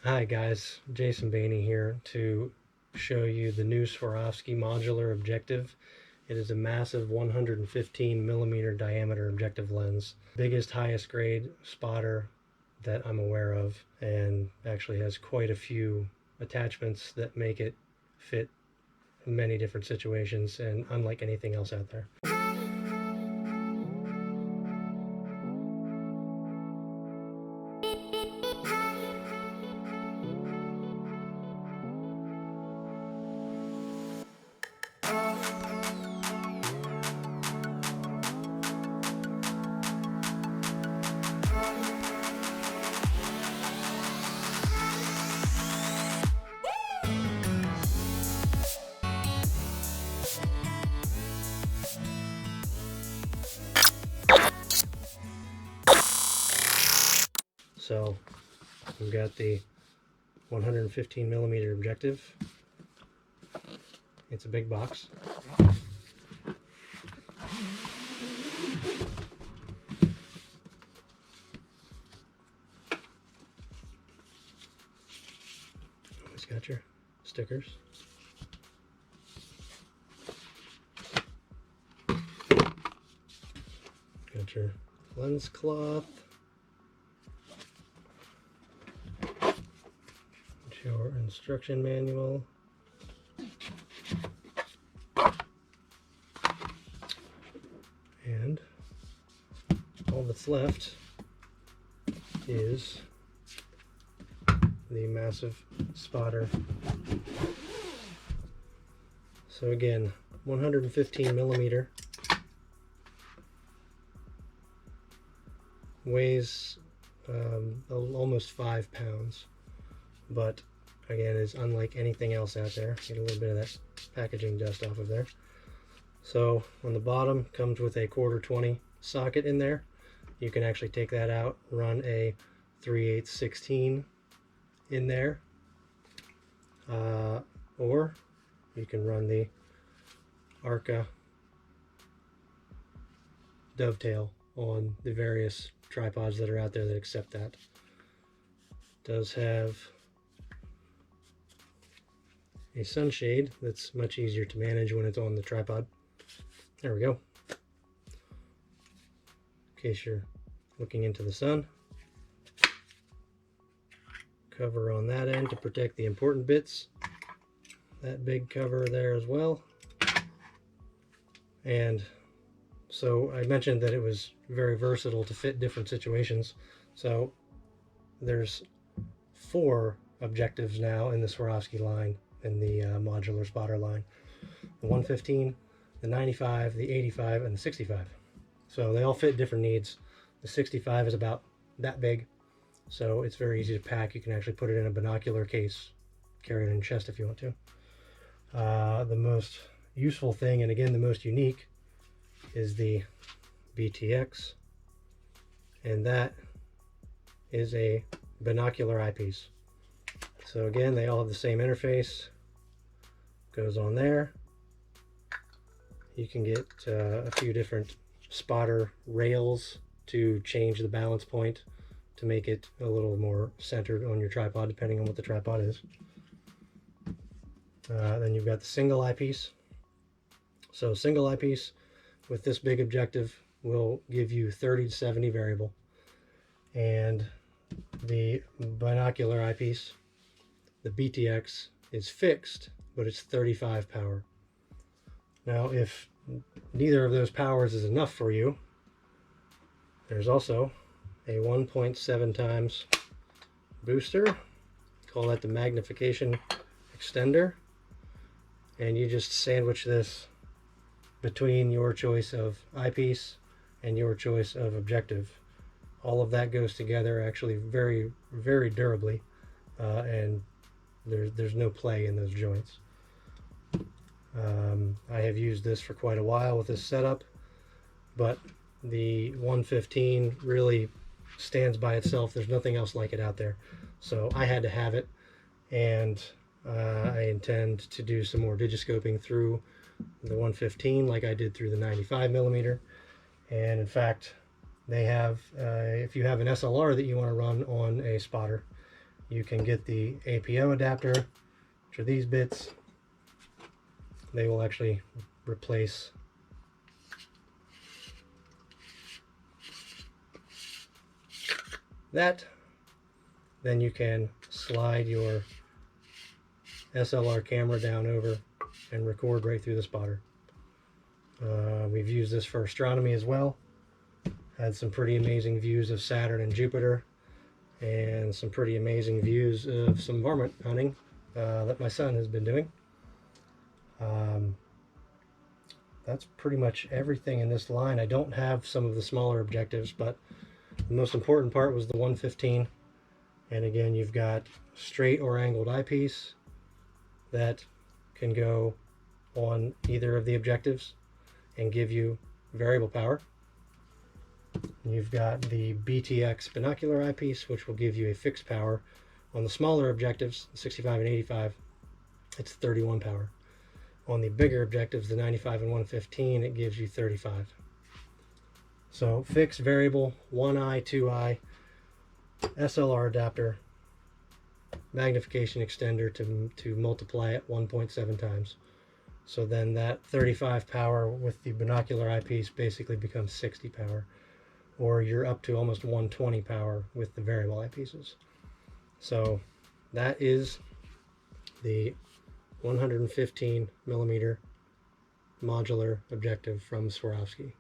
Hi guys, Jason Bainey here to show you the new Swarovski modular objective. It is a massive 115mm diameter objective lens. Biggest, highest grade spotter that I'm aware of, and actually has quite a few attachments that make it fit in many different situations and unlike anything else out there. So we've got the 115mm objective. It's a big box. It's got your stickers. Got your lens cloth. Your instruction manual. And all that's left is the massive spotter. So again, 115mm, weighs almost 5 pounds, but again is unlike anything else out there. Get a little bit of that packaging dust off of there. So on the bottom comes with a 1/4-20 socket in there. You can actually take that out, run a 3/8 16 in there, or you can run the Arca dovetail on the various tripods that are out there that accept that. It does have a sunshade that's much easier to manage when it's on the tripod. There we go. In case you're looking into the sun. Cover on that end to protect the important bits. That big cover there as well. And so I mentioned that it was very versatile to fit different situations. So there's 4 objectives now in the Swarovski line, in the modular spotter line. The 115, the 95, the 85, and the 65. So they all fit different needs. The 65 is about that big, so it's very easy to pack. You can actually put it in a binocular case, carry it in your chest if you want to. The most useful thing, and again the most unique, is the BTX, and that is a binocular eyepiece. So again, they all have the same interface. Goes on there. You can get a few different spotter rails to change the balance point to make it a little more centered on your tripod, depending on what the tripod is. Then you've got the single eyepiece. So single eyepiece with this big objective will give you 30 to 70 variable. And the binocular eyepiece, the BTX, is fixed, but it's 35 power. Now, if neither of those powers is enough for you, there's also a 1.7 times booster. Call that the magnification extender. And you just sandwich this between your choice of eyepiece and your choice of objective. All of that goes together actually very, very durably, and there's no play in those joints. I have used this for quite a while with this setup, but the 115 really stands by itself. There's nothing else like it out there, so I had to have it, and I intend to do some more digiscoping through the 115 like I did through the 95mm. And in fact, they have, if you have an SLR that you want to run on a spotter, you can get the APO adapter, which are these bits. They will actually replace that. Then you can slide your SLR camera down over and record right through the spotter. We've used this for astronomy as well. Had some pretty amazing views of Saturn and Jupiter, and some pretty amazing views of some varmint hunting that my son has been doing. That's pretty much everything in this line. I don't have some of the smaller objectives, but the most important part was the 115. And again, you've got straight or angled eyepiece that can go on either of the objectives and give you variable power. You've got the BTX binocular eyepiece, which will give you a fixed power. On the smaller objectives, 65 and 85, it's 31 power. On the bigger objectives, the 95 and 115, it gives you 35. So fixed, variable, 1 eye, 2 eye, SLR adapter, magnification extender to multiply it 1.7 times. So then that 35 power with the binocular eyepiece basically becomes 60 power, or you're up to almost 120 power with the variable eyepieces. So that is the 115mm modular objective from Swarovski.